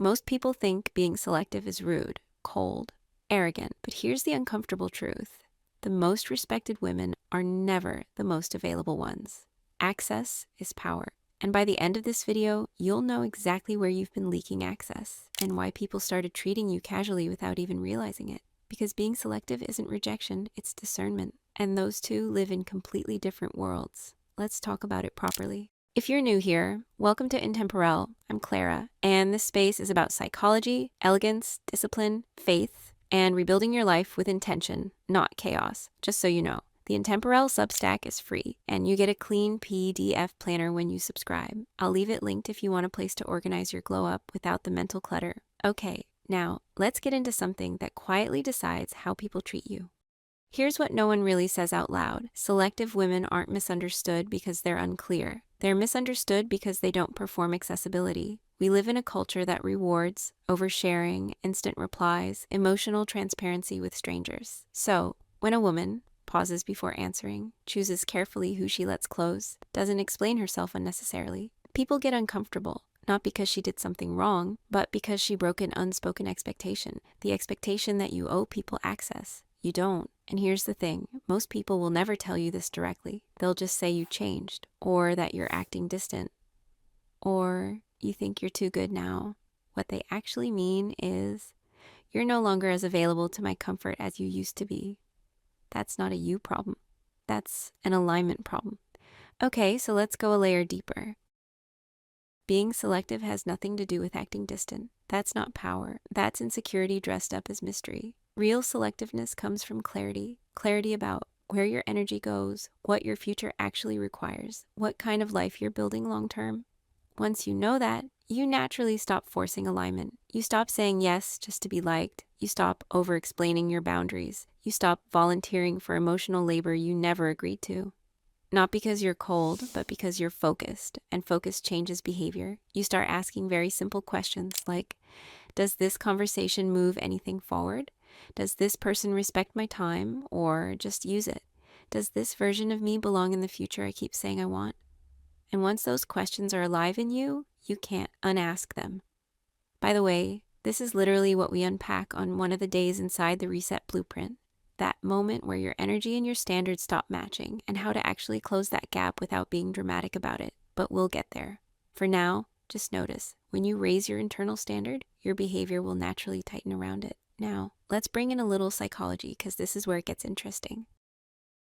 Most people think being selective is rude, cold, arrogant, but here's the uncomfortable truth. The most respected women are never the most available ones. Access is power. And by the end of this video, you'll know exactly where you've been leaking access and why people started treating you casually without even realizing it. Because being selective isn't rejection, it's discernment. And those two live in completely different worlds. Let's talk about it properly. If you're new here, welcome to Intemporelle. I'm Clara, and this space is about psychology, elegance, discipline, faith, and rebuilding your life with intention, not chaos, just so you know. The Intemporelle Substack is free, and you get a clean PDF planner when you subscribe. I'll leave it linked if you want a place to organize your glow up without the mental clutter. Okay, now let's get into something that quietly decides how people treat you. Here's what no one really says out loud. Selective women aren't misunderstood because they're unclear. They're misunderstood because they don't perform accessibility. We live in a culture that rewards oversharing, instant replies, emotional transparency with strangers. So, when a woman pauses before answering, chooses carefully who she lets close, doesn't explain herself unnecessarily, people get uncomfortable. Not because she did something wrong, but because she broke an unspoken expectation. The expectation that you owe people access. You don't. And here's the thing, most people will never tell you this directly. They'll just say you changed, or that you're acting distant, or you think you're too good now. What they actually mean is, you're no longer as available to my comfort as you used to be. That's not a you problem. That's an alignment problem. Okay, so let's go a layer deeper. Being selective has nothing to do with acting distant. That's not power. That's insecurity dressed up as mystery. Real selectiveness comes from clarity. Clarity about where your energy goes, what your future actually requires, what kind of life you're building long term. Once you know that, you naturally stop forcing alignment. You stop saying yes just to be liked. You stop over-explaining your boundaries. You stop volunteering for emotional labor you never agreed to. Not because you're cold, but because you're focused, and focus changes behavior. You start asking very simple questions like, does this conversation move anything forward? Does this person respect my time or just use it? Does this version of me belong in the future I keep saying I want? And once those questions are alive in you, you can't unask them. By the way, this is literally what we unpack on one of the days inside the Reset Blueprint. That moment where your energy and your standards stop matching, and how to actually close that gap without being dramatic about it. But we'll get there. For now, just notice, when you raise your internal standard, your behavior will naturally tighten around it. Now, let's bring in a little psychology, because this is where it gets interesting.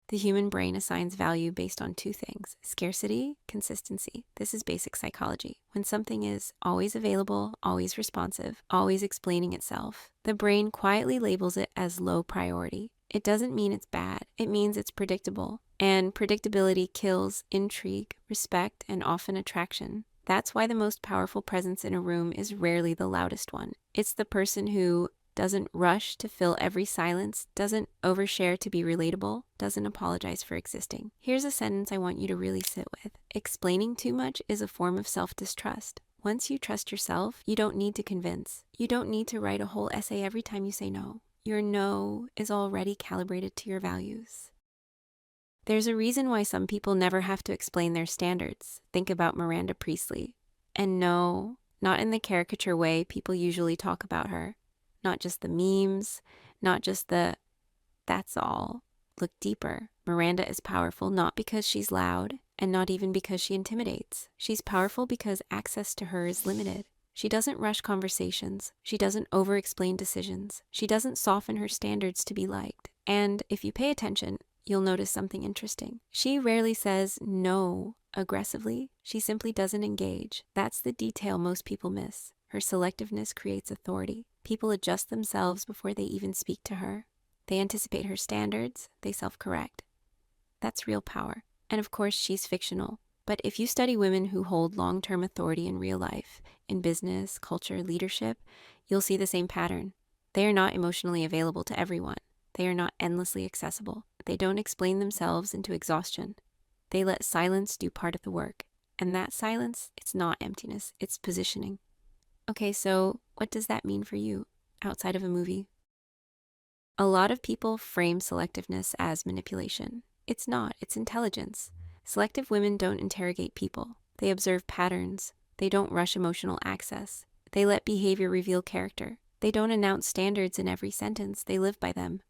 The human brain assigns value based on two things: scarcity, consistency. This is basic psychology. When something is always available, always responsive, always explaining itself, the brain quietly labels it as low priority. It doesn't mean it's bad. It means it's predictable. And predictability kills intrigue, respect, and often attraction. That's why the most powerful presence in a room is rarely the loudest one. It's the person who doesn't rush to fill every silence, doesn't overshare to be relatable, doesn't apologize for existing. Here's a sentence I want you to really sit with. Explaining too much is a form of self-distrust. Once you trust yourself, you don't need to convince. You don't need to write a whole essay every time you say no. Your no is already calibrated to your values. There's a reason why some people never have to explain their standards. Think about Miranda Priestly. And no, not in the caricature way people usually talk about her. Not just the memes, not just the that's all. Look deeper. Miranda is powerful not because she's loud, and not even because she intimidates. She's powerful because access to her is limited. She doesn't rush conversations. She doesn't over-explain decisions. She doesn't soften her standards to be liked. And if you pay attention, you'll notice something interesting. She rarely says no aggressively. She simply doesn't engage. That's the detail most people miss. Her selectiveness creates authority. People adjust themselves before they even speak to her. They anticipate her standards. They self-correct. That's real power. And of course, she's fictional. But if you study women who hold long-term authority in real life, in business, culture, leadership, you'll see the same pattern. They are not emotionally available to everyone. They are not endlessly accessible. They don't explain themselves into exhaustion. They let silence do part of the work. And that silence, it's not emptiness, it's positioning. Okay, so what does that mean for you outside of a movie? A lot of people frame selectiveness as manipulation. It's not, it's intelligence. Selective women don't interrogate people. They observe patterns. They don't rush emotional access. They let behavior reveal character. They don't announce standards in every sentence, they live by them.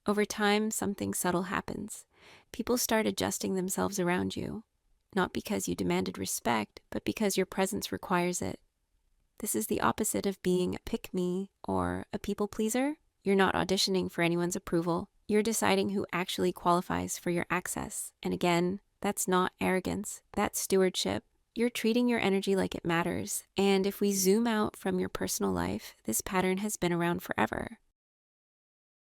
Over time, something subtle happens. People start adjusting themselves around you, not because you demanded respect, but because your presence requires it. This is the opposite of being a pick-me or a people pleaser. You're not auditioning for anyone's approval. You're deciding who actually qualifies for your access. And again, that's not arrogance. That's stewardship. You're treating your energy like it matters. And if we zoom out from your personal life, this pattern has been around forever.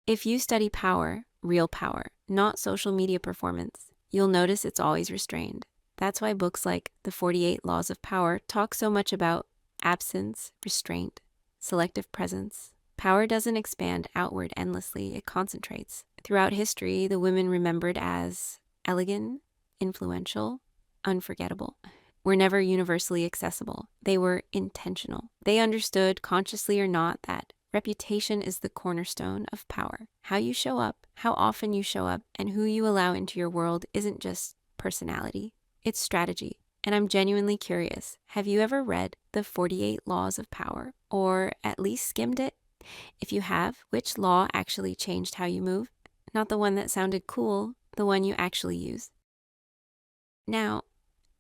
If you study power, real power, not social media performance, you'll notice it's always restrained. That's why books like The 48 Laws of Power talk so much about absence, restraint, selective presence. Power doesn't expand outward endlessly, it concentrates. Throughout history, the women remembered as elegant, influential, unforgettable were never universally accessible. They were intentional. They understood, consciously or not, that reputation is the cornerstone of power. How you show up, how often you show up, and who you allow into your world isn't just personality, it's strategy. And I'm genuinely curious, have you ever read The 48 Laws of Power, or at least skimmed it? If you have, which law actually changed how you move? Not the one that sounded cool, the one you actually use. Now,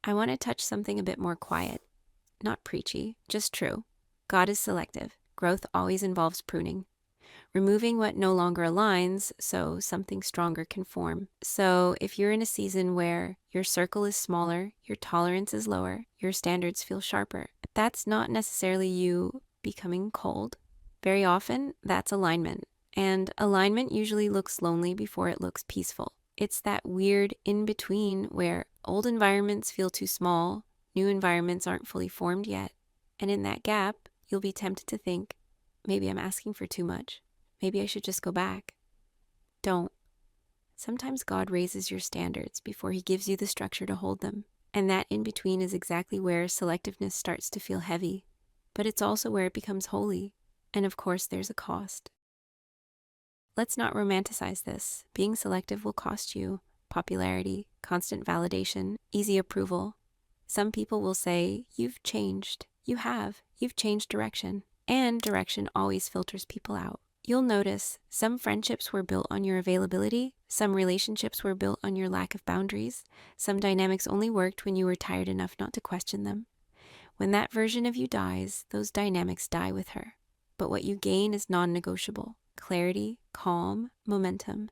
I want to touch something a bit more quiet, not preachy, just true. God is selective. Growth always involves pruning, removing what no longer aligns so something stronger can form. So if you're in a season where your circle is smaller, your tolerance is lower, your standards feel sharper, that's not necessarily you becoming cold. Very often, that's alignment. And alignment usually looks lonely before it looks peaceful. It's that weird in-between where old environments feel too small, new environments aren't fully formed yet. And in that gap, you'll be tempted to think, maybe I'm asking for too much. Maybe I should just go back. Don't. Sometimes God raises your standards before he gives you the structure to hold them. And that in-between is exactly where selectiveness starts to feel heavy. But it's also where it becomes holy. And of course, there's a cost. Let's not romanticize this. Being selective will cost you popularity, constant validation, easy approval. Some people will say, you've changed. You have. You've changed direction. And direction always filters people out. You'll notice some friendships were built on your availability, some relationships were built on your lack of boundaries, some dynamics only worked when you were tired enough not to question them. When that version of you dies, those dynamics die with her. But what you gain is non-negotiable. Clarity, calm, momentum,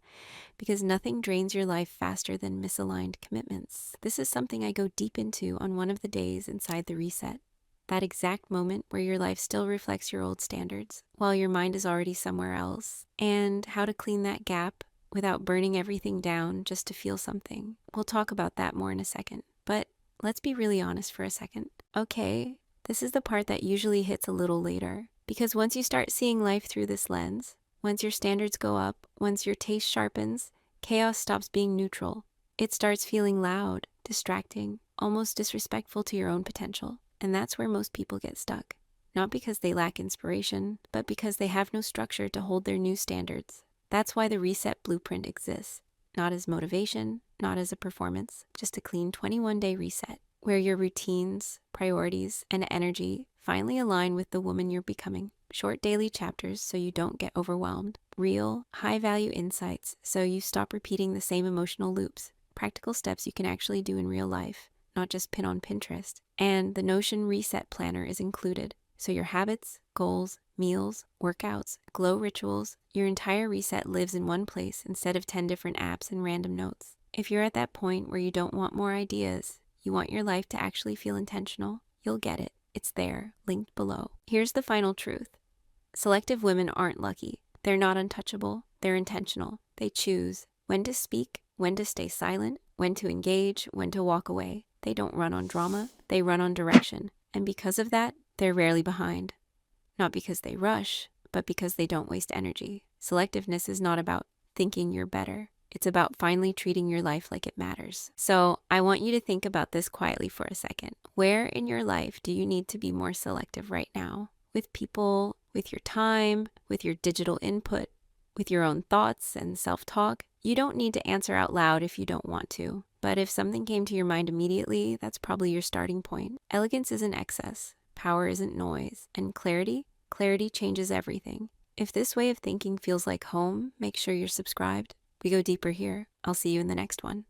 because nothing drains your life faster than misaligned commitments. This is something I go deep into on one of the days inside the reset. That exact moment where your life still reflects your old standards, while your mind is already somewhere else, and how to clean that gap without burning everything down just to feel something. We'll talk about that more in a second, but let's be really honest for a second. Okay, this is the part that usually hits a little later, because once you start seeing life through this lens, once your standards go up, once your taste sharpens, chaos stops being neutral. It starts feeling loud, distracting, almost disrespectful to your own potential. And that's where most people get stuck. Not because they lack inspiration, but because they have no structure to hold their new standards. That's why the reset blueprint exists. Not as motivation, not as a performance, just a clean 21-day reset, where your routines, priorities, and energy finally align with the woman you're becoming. Short daily chapters so you don't get overwhelmed. Real, high-value insights so you stop repeating the same emotional loops. Practical steps you can actually do in real life, not just pin on Pinterest. And the Notion Reset Planner is included. So your habits, goals, meals, workouts, glow rituals, your entire reset lives in one place instead of 10 different apps and random notes. If you're at that point where you don't want more ideas, you want your life to actually feel intentional, you'll get it. It's there, linked below. Here's the final truth. Selective women aren't lucky. They're not untouchable. They're intentional. They choose when to speak, when to stay silent, when to engage, when to walk away. They don't run on drama. They run on direction. And because of that, they're rarely behind. Not because they rush, but because they don't waste energy. Selectiveness is not about thinking you're better. It's about finally treating your life like it matters. So I want you to think about this quietly for a second. Where in your life do you need to be more selective right now? With people, with your time, with your digital input, with your own thoughts and self-talk? You don't need to answer out loud if you don't want to. But if something came to your mind immediately, that's probably your starting point. Elegance isn't excess. power isn't noise, and clarity changes everything. If this way of thinking feels like home, make sure you're subscribed. We go deeper here. I'll see you in the next one.